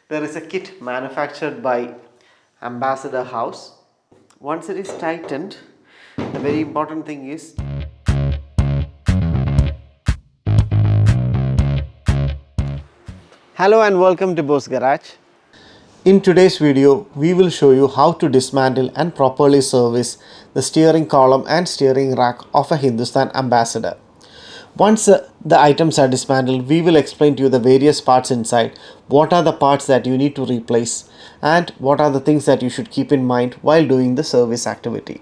There is a kit manufactured by Ambassador House. Once it is tightened, the very important thing is hello and welcome to Bose Garage. In today's video, we will show you how to dismantle and properly service the steering column and steering rack of a Hindustan Ambassador. Once the items are dismantled, we will explain to you the various parts inside, what are the parts that you need to replace, and what are the things that you should keep in mind while doing the service activity.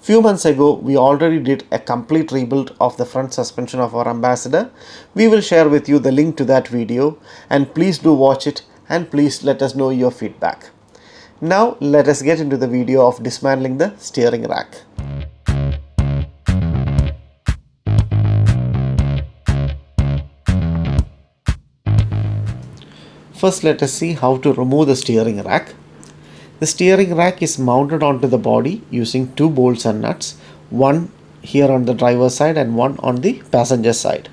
Few months ago, we already did a complete rebuild of the front suspension of our Ambassador. We will share with you the link to that video, and please do watch it and please let us know your feedback. Now let us get into the video of dismantling the steering rack. First, let us see how to remove the steering rack. The steering rack is mounted onto the body using two bolts and nuts, one here on the driver's side and one on the passenger side.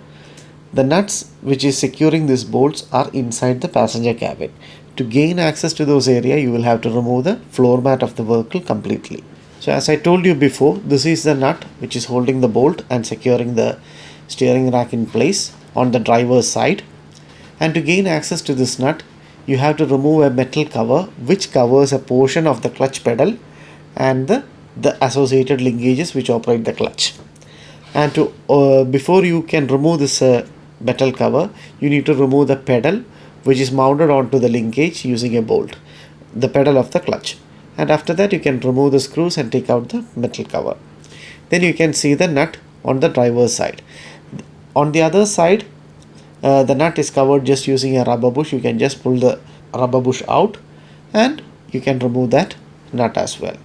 The nuts which is securing these bolts are inside the passenger cabin. To gain access to those areas, you will have to remove the floor mat of the vehicle completely. So as I told you before, this is the nut which is holding the bolt and securing the steering rack in place on the driver's side. And to gain access to this nut, you have to remove a metal cover which covers a portion of the clutch pedal and the associated linkages which operate the clutch. And to before you can remove this metal cover, you need to remove the pedal which is mounted onto the linkage using a bolt, the pedal of the clutch. And after that, you can remove the screws and take out the metal cover. Then you can see the nut on the driver's side. On the other side, the nut is covered just using a rubber bush. You can just pull the rubber bush out and you can remove that nut as well.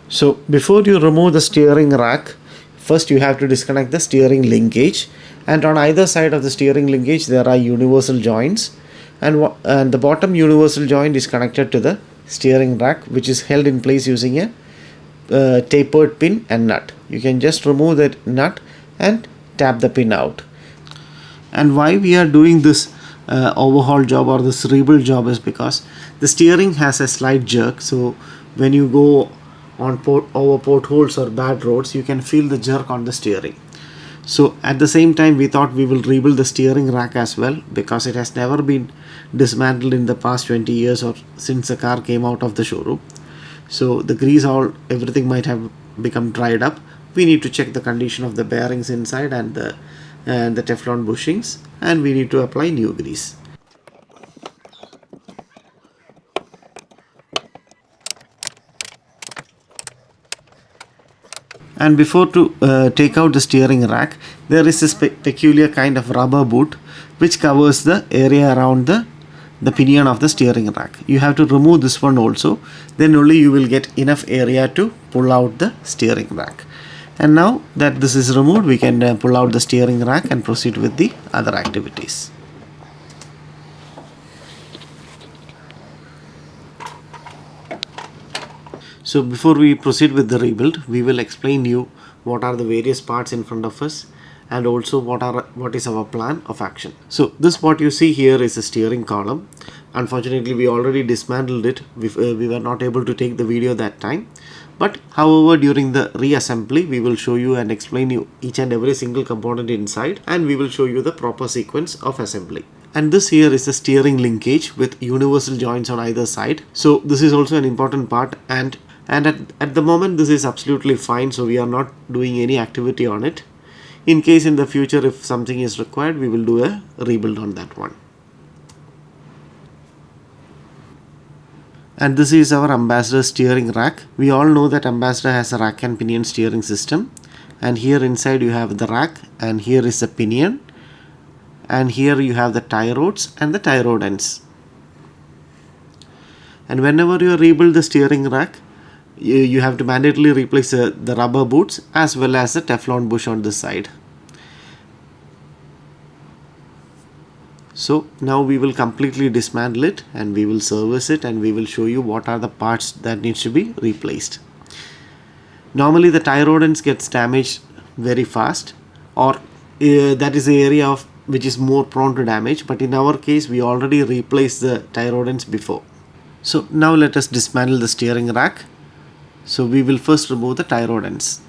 So before you remove the steering rack, first you have to disconnect the steering linkage, and on either side of the steering linkage there are universal joints, and the bottom universal joint is connected to the steering rack, which is held in place using a tapered pin and nut. You can just remove that nut and tap the pin out. And why we are doing this overhaul job or this rebuild job is because the steering has a slight jerk. So when you go on over potholes or bad roads, you can feel the jerk on the steering. So at the same time, we thought we will rebuild the steering rack as well, because it has never been dismantled in the past 20 years or since the car came out of the showroom. So the grease, everything might have become dried up. We need to check the condition of the bearings inside and the Teflon bushings, and we need to apply new grease. And before to take out the steering rack, there is this peculiar kind of rubber boot which covers the area around the pinion of the steering rack. You have to remove this one also, then only you will get enough area to pull out the steering rack. And now that this is removed, we can pull out the steering rack and proceed with the other activities. So before we proceed with the rebuild, we will explain you what are the various parts in front of us and also what is our plan of action. So this what you see here is a steering column. Unfortunately, we already dismantled it. We were not able to take the video that time. But however, during the reassembly, we will show you and explain you each and every single component inside, and we will show you the proper sequence of assembly. And this here is the steering linkage with universal joints on either side. So this is also an important part, and at the moment this is absolutely fine, so we are not doing any activity on it. In case in the future if something is required, we will do a rebuild on that one. And this is our Ambassador steering rack. We all know that Ambassador has a rack and pinion steering system, and here inside you have the rack, and here is the pinion, and here you have the tie rods and the tie rod ends. And whenever you rebuild the steering rack, you have to mandatorily replace the rubber boots as well as the Teflon bush on this side. So now we will completely dismantle it and we will service it, and we will show you what are the parts that needs to be replaced. Normally the tie rod ends gets damaged very fast, or that is the area of which is more prone to damage, but in our case we already replaced the tie rod ends before. So now let us dismantle the steering rack. So we will first remove the tie rod ends.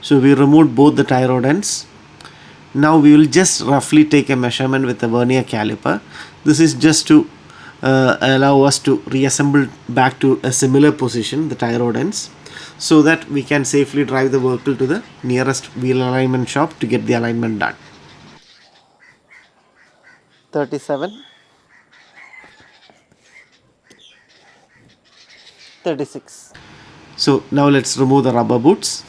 So we removed both the tie rod ends. Now we will just roughly take a measurement with the vernier caliper. This is just to allow us to reassemble back to a similar position the tie rod ends, so that we can safely drive the vehicle to the nearest wheel alignment shop to get the alignment done. 37, 36. So now let's remove the rubber boots.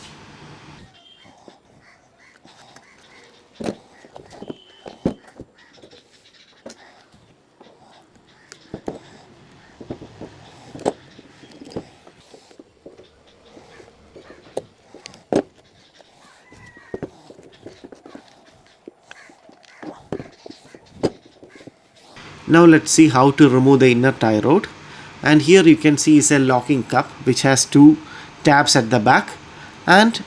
Now let's see how to remove the inner tie rod. And here you can see is a locking cup which has two tabs at the back, and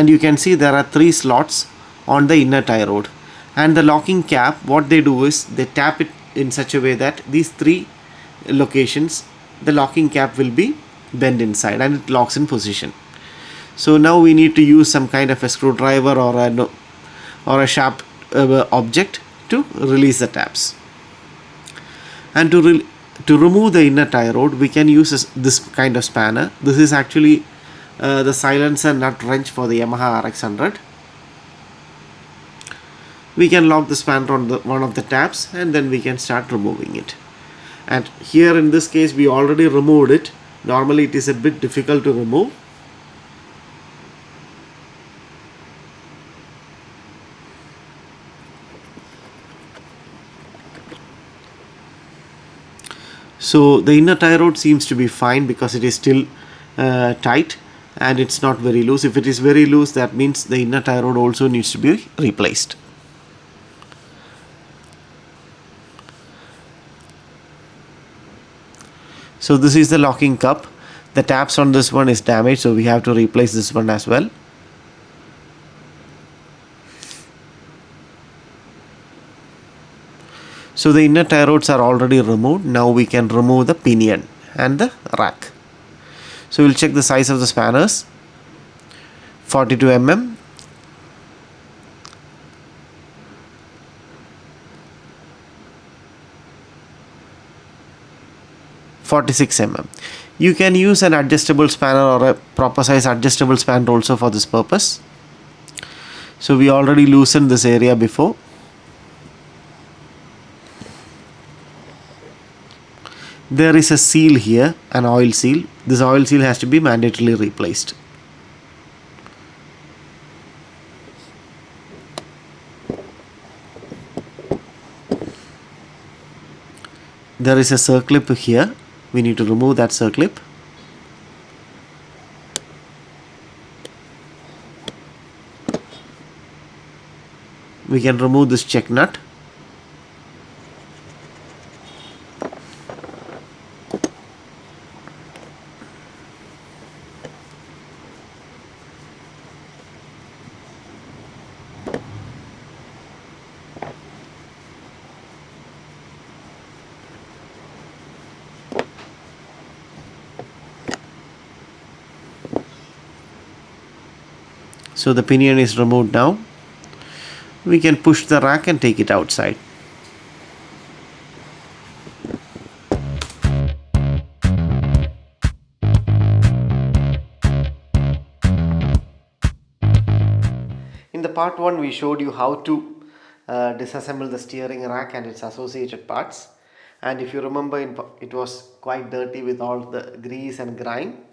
you can see there are three slots on the inner tie rod. And the locking cap, what they do is they tap it in such a way that these three locations, the locking cap will be bent inside and it locks in position. So now we need to use some kind of a screwdriver or a sharp object to release the tabs. And to remove the inner tie rod, we can use this kind of spanner. This is actually the silencer nut wrench for the Yamaha RX100. We can lock the spanner on one of the tabs and then we can start removing it. And here in this case we already removed it. Normally it is a bit difficult to remove. So the inner tie rod seems to be fine because it is still tight and it's not very loose. If it is very loose, that means the inner tie rod also needs to be replaced. So this is the locking cup. The tabs on this one is damaged, so we have to replace this one as well. So the inner tie rods are already removed. Now we can remove the pinion and the rack. So we'll check the size of the spanners. 42 mm, 46 mm. You can use an adjustable spanner or a proper size adjustable spanner also for this purpose. So we already loosened this area before. There is a seal here, an oil seal. This oil seal has to be mandatorily replaced. There is a circlip here. We need to remove that circlip. We can remove this check nut. So the pinion is removed now. We can push the rack and take it outside. In the part 1 we showed you how to disassemble the steering rack and its associated parts, and if you remember it was quite dirty with all the grease and grime.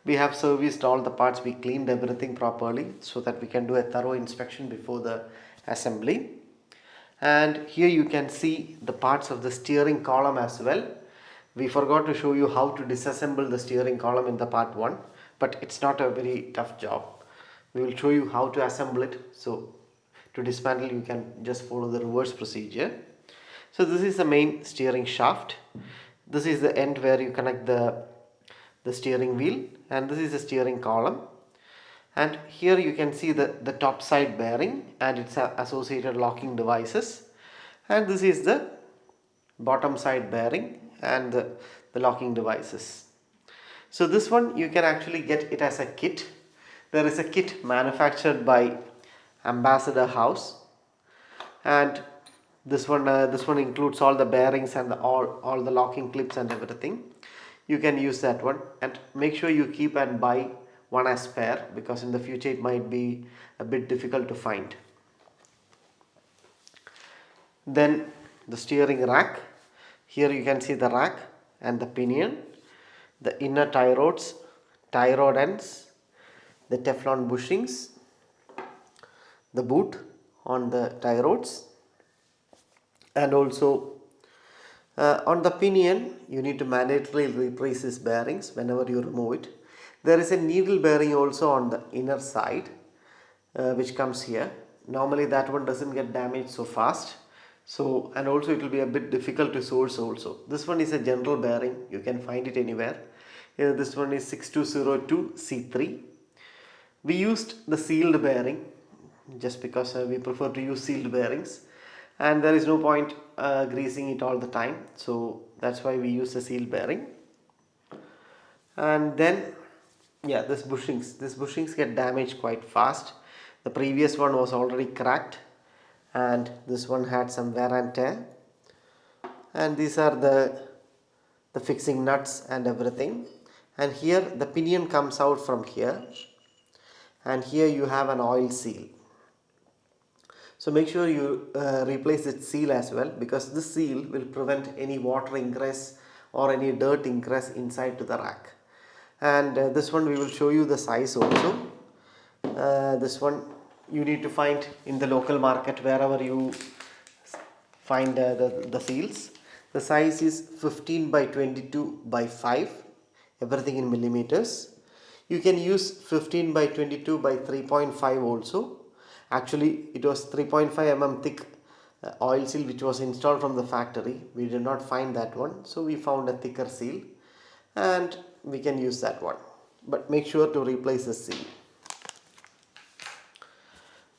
We have serviced all the parts, we cleaned everything properly so that we can do a thorough inspection before the assembly. And here you can see the parts of the steering column as well. We forgot to show you how to disassemble the steering column in the part 1, but it's not a very tough job. We will show you how to assemble it. So to dismantle, you can just follow the reverse procedure. So this is the main steering shaft. This is the end where you connect the steering wheel, and this is the steering column. And here you can see the top side bearing and its associated locking devices. And this is the bottom side bearing and the locking devices. So this one you can actually get it as a kit. There is a kit manufactured by Ambassador House, and this one includes all the bearings and all the locking clips and everything. You can use that one, and make sure you keep and buy one as spare, because in the future it might be a bit difficult to find. Then the steering rack. Here you can see the rack and the pinion, the inner tie rods, tie rod ends, the Teflon bushings, the boot on the tie rods, and also on the pinion you need to mandatorily replace these bearings whenever you remove it. There is a needle bearing also on the inner side which comes here. Normally that one doesn't get damaged so fast, so, and also it will be a bit difficult to source also. This one is a general bearing, you can find it anywhere. Here this one is 6202C3. We used the sealed bearing just because we prefer to use sealed bearings, and there is no point greasing it all the time, so that's why we use the sealed bearing. And then yeah, these bushings get damaged quite fast. The previous one was already cracked, and this one had some wear and tear. And these are the fixing nuts and everything. And here the pinion comes out from here, and here you have an oil seal. So make sure you replace its seal as well, because this seal will prevent any water ingress or any dirt ingress inside to the rack. And this one we will show you the size also. This one you need to find in the local market wherever you find the seals. The size is 15 by 22 by 5, everything in millimeters. You can use 15 by 22 by 3.5 also. Actually it was 3.5 mm thick oil seal which was installed from the factory. We did not find that one, so we found a thicker seal and we can use that one, but make sure to replace the seal.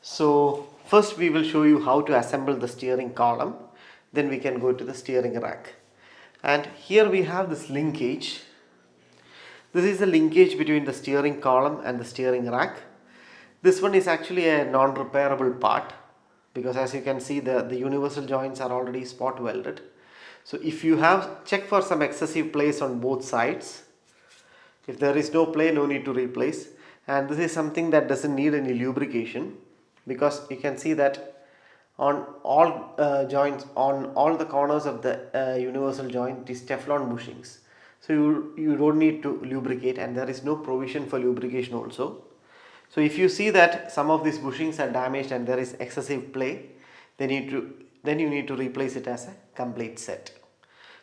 So first we will show you how to assemble the steering column, then we can go to the steering rack. And here we have this linkage. This is the linkage between the steering column and the steering rack. This one is actually a non-repairable part, because as you can see the universal joints are already spot welded. So if you have, check for some excessive place on both sides. If there is no play, no need to replace. And this is something that doesn't need any lubrication, because you can see that on all joints, on all the corners of the universal joint is Teflon bushings. So you don't need to lubricate, and there is no provision for lubrication also. So if you see that some of these bushings are damaged and there is excessive play, then you need to replace it as a complete set.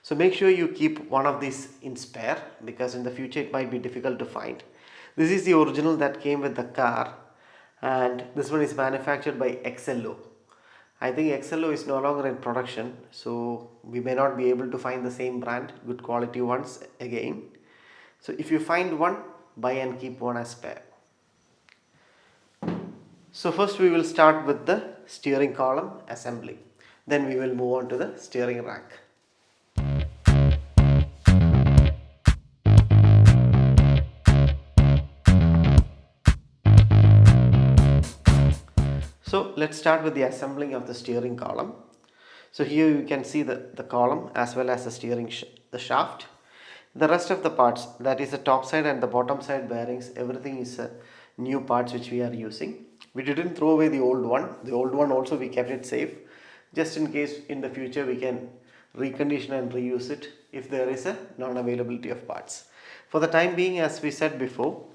So make sure you keep one of these in spare, because in the future it might be difficult to find. This is the original that came with the car, and this one is manufactured by XLO. I think XLO is no longer in production, so we may not be able to find the same brand, good quality ones again. So if you find one, buy and keep one as spare. So first we will start with the steering column assembly. Then we will move on to the steering rack. So let's start with the assembling of the steering column. So here you can see the column as well as the steering the shaft. The rest of the parts, that is the top side and the bottom side bearings, everything is new parts which we are using. We didn't throw away the old one. The old one also we kept it safe, just in case in the future we can recondition and reuse it if there is a non-availability of parts. For the time being, as we said before,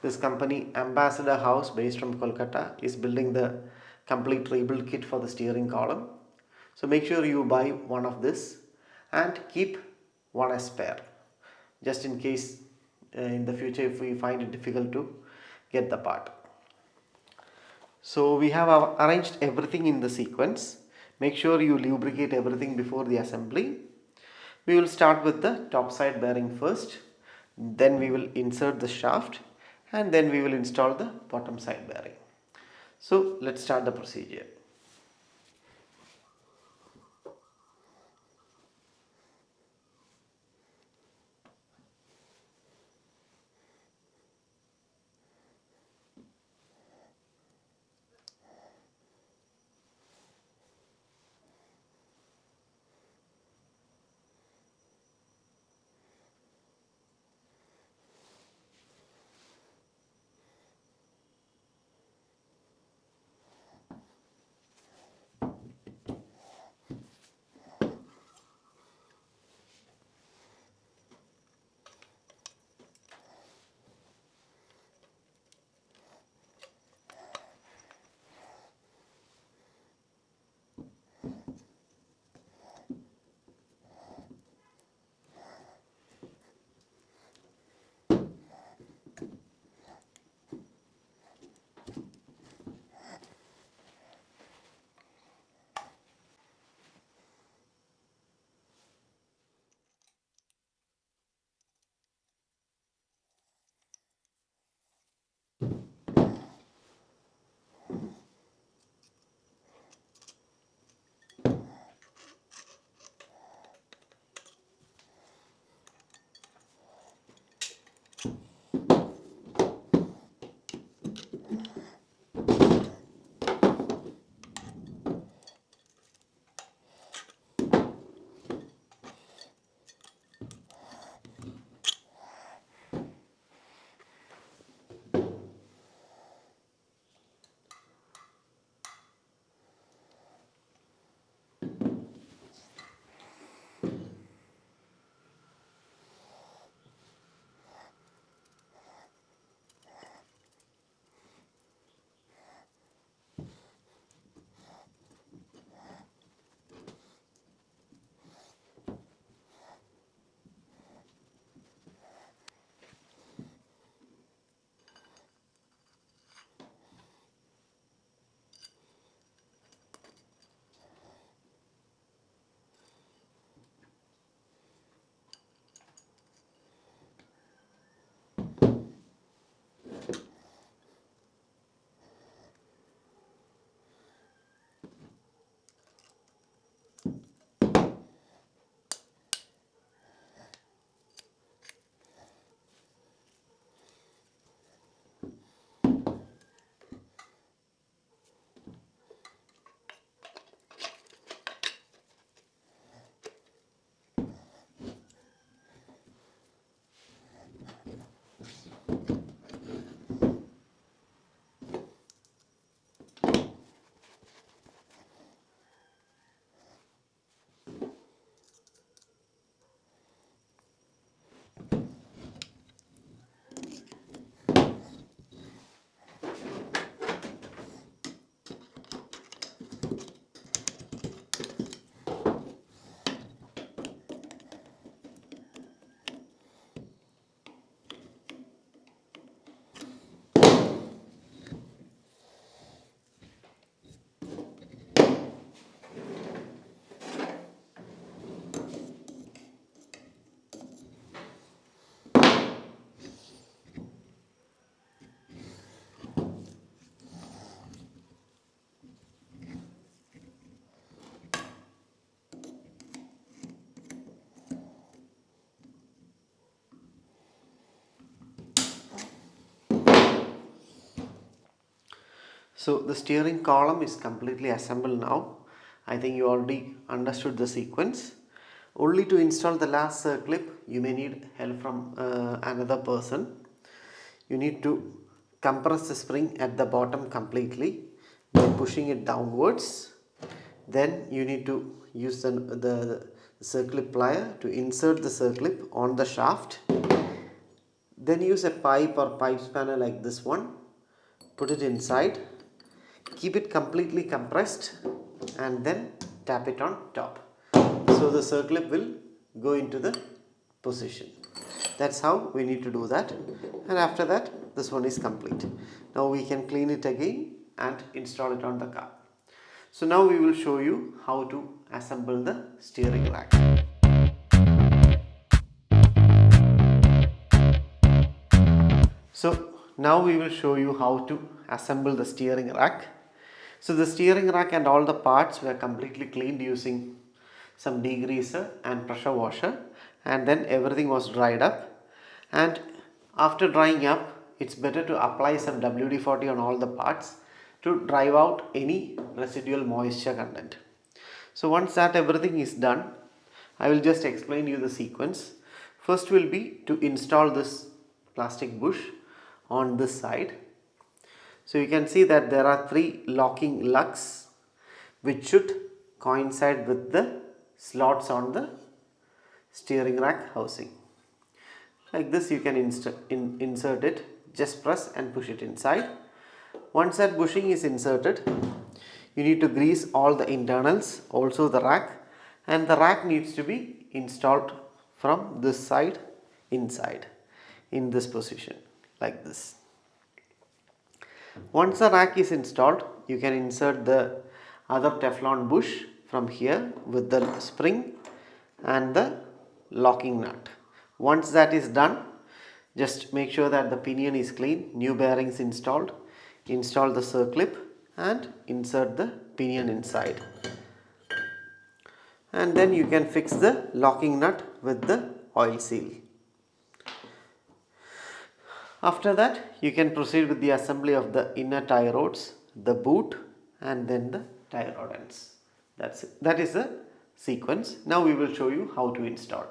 this company Ambassador House based from Kolkata is building the complete rebuild kit for the steering column. So make sure you buy one of this and keep one a spare, just in case in the future if we find it difficult to get the part. So we have arranged everything in the sequence. Make sure you lubricate everything before the assembly. We will start with the top side bearing first, then we will insert the shaft, and then we will install the bottom side bearing. So let's start the procedure. So the steering column is completely assembled now. I think you already understood the sequence. Only to install the last clip you may need help from another person. You need to compress the spring at the bottom completely by pushing it downwards. Then you need to use the circlip plier to insert the circlip on the shaft. Then use a pipe or pipe spanner like this one. Put it inside. Keep it completely compressed and then tap it on top. So the circlip will go into the position. That's how we need to do that, and after that this one is complete. Now we can clean it again and install it on the car. So now we will show you how to assemble the steering rack. So now we will show you how to assemble the steering rack. So the steering rack and all the parts were completely cleaned using some degreaser and pressure washer, and then everything was dried up, and after drying up it's better to apply some WD-40 on all the parts to drive out any residual moisture content. So once that everything is done, I will just explain you the sequence. First will be to install this plastic bush on this side. So you can see that there are 3 locking lugs which should coincide with the slots on the steering rack housing. Like this you can insert it, just press and push it inside. Once that bushing is inserted, you need to grease all the internals, also the rack, and the rack needs to be installed from this side inside in this position like this. Once the rack is installed, you can insert the other Teflon bush from here with the spring and the locking nut. Once that is done, just make sure that the pinion is clean, new bearings installed, install the circlip and insert the pinion inside. And then you can fix the locking nut with the oil seal. After that, you can proceed with the assembly of the inner tie rods, the boot, and then the tie rod ends. That's it. That is the sequence. Now we will show you how to install.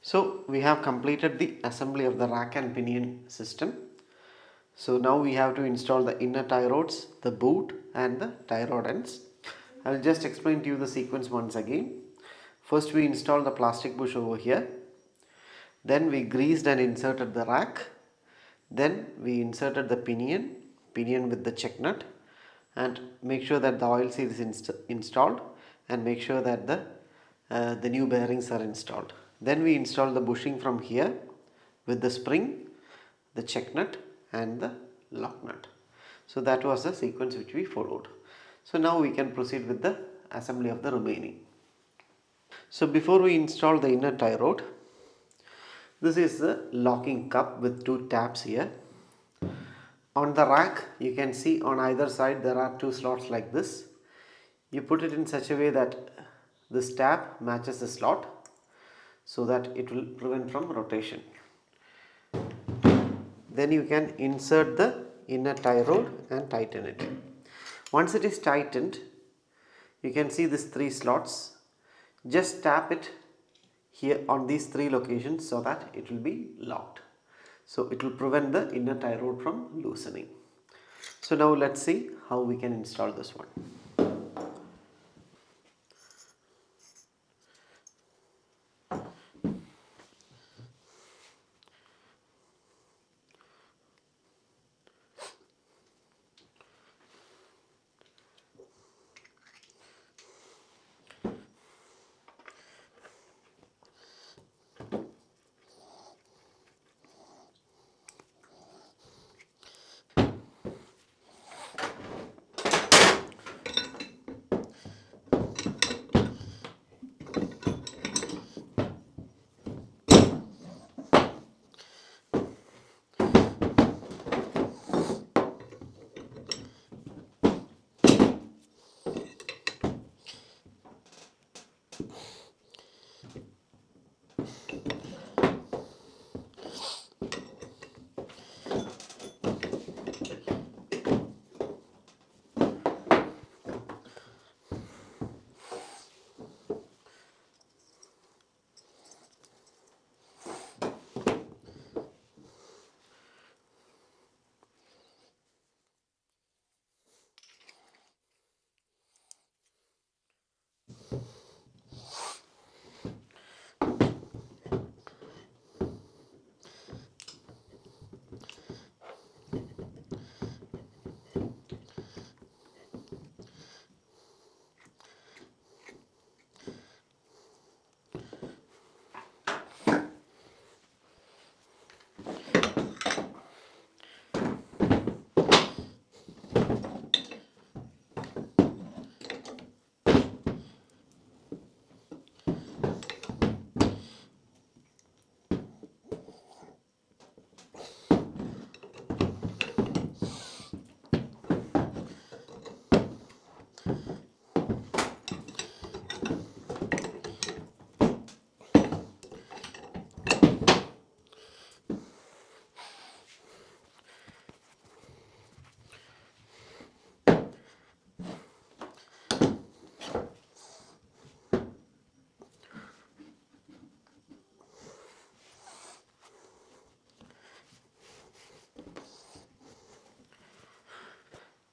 So we have completed the assembly of the rack and pinion system. So now we have to install the inner tie rods, the boot and the tie rod ends. I will just explain to you the sequence once again. First we install the plastic bush over here. Then we greased and inserted the rack. Then we inserted the pinion with the check nut, and make sure that the oil seal is installed, and make sure that the new bearings are installed. Then we install the bushing from here with the spring, the check nut and the lock nut. So that was the sequence which we followed. So now we can proceed with the assembly of the remaining. So before we install the inner tie rod, this is the locking cup with two tabs here. On the rack you can see on either side there are two slots like this. You put it in such a way that this tab matches the slot so that it will prevent from rotation. Then you can insert the inner tie rod and tighten it. Once it is tightened, you can see these three slots. Just tap it here on these three locations so that it will be locked. So it will prevent the inner tie rod from loosening. So now let's see how we can install this one.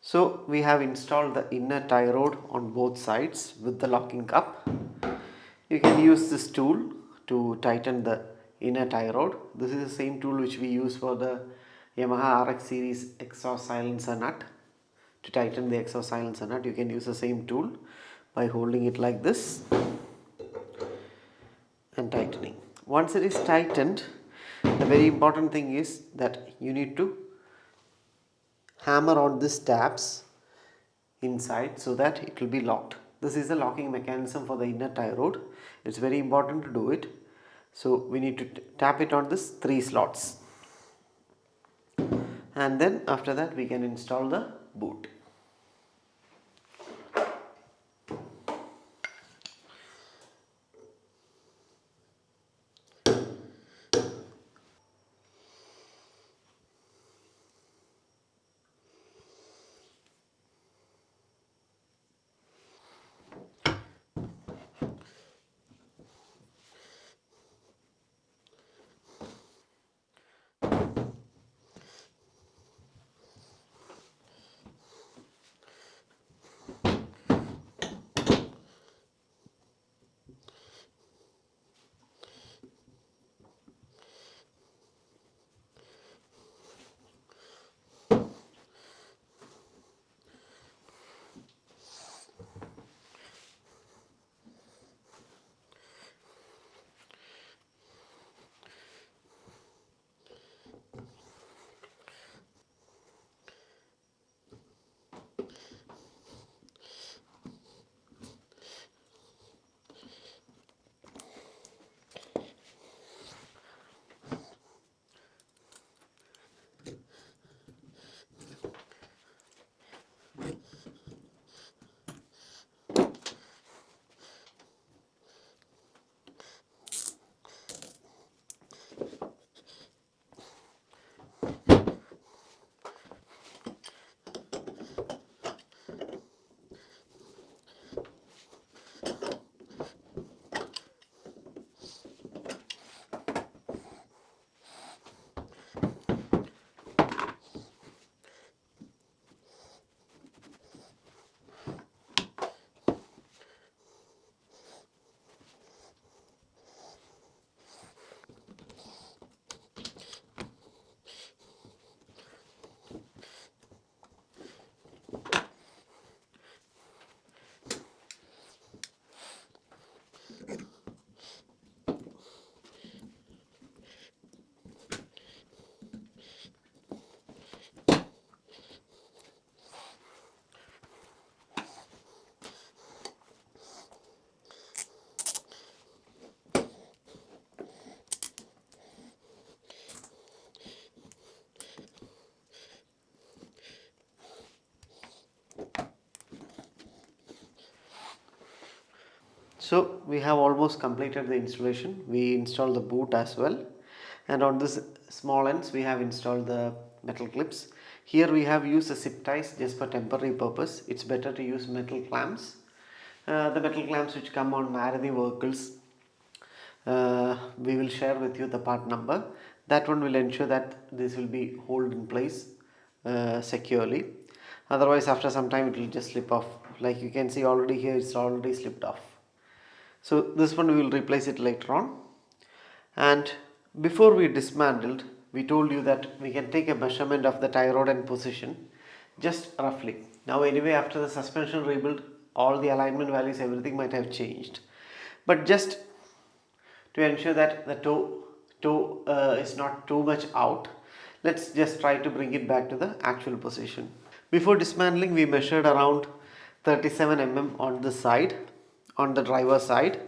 So we have installed the inner tie rod on both sides with the locking cup. You can use this tool to tighten the inner tie rod. This is the same tool which we use for the Yamaha RX series exhaust silencer nut. To tighten the exhaust silencer nut, you can use the same tool by holding it like this and tightening. Once it is tightened, the very important thing is that you need to hammer on these tabs inside so that it will be locked. This is the locking mechanism for the inner tie rod. It's very important to do it. So we need to tap it on this three slots, and then after that we can install the boot. So we have almost completed the installation. We installed the boot as well, and on this small ends we have installed the metal clips. Here we have used the zip ties just for temporary purpose. It's better to use metal clamps. The metal clamps which come on Maruti vehicles, we will share with you the part number. That one will ensure that this will be hold in place securely. Otherwise after some time it will just slip off. Like you can see already here, it's already slipped off. So this one we will replace it later on. And before we dismantled, we told you that we can take a measurement of the tie rod and position just roughly. Now anyway, after the suspension rebuild, all the alignment values, everything might have changed, but just to ensure that the toe is not too much out, let's just try to bring it back to the actual position. Before dismantling, we measured around 37 mm on the side, on the driver's side.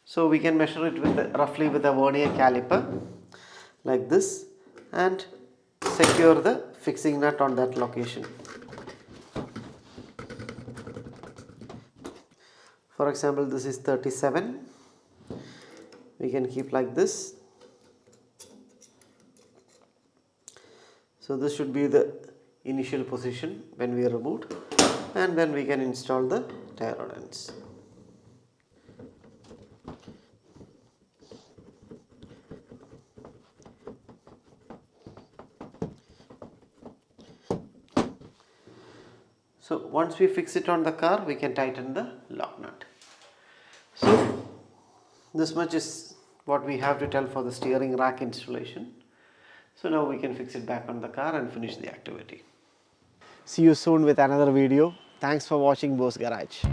So we can measure it with roughly with a vernier caliper like this, and secure the fixing nut on that location. For example, this is 37. We can keep like this. So this should be the initial position when we are removed, and then we can install the tie rod ends. So once we fix it on the car, we can tighten the lock nut. So this much is what we have to tell for the steering rack installation. So now we can fix it back on the car and finish the activity. See you soon with another video. Thanks for watching Bose Garage.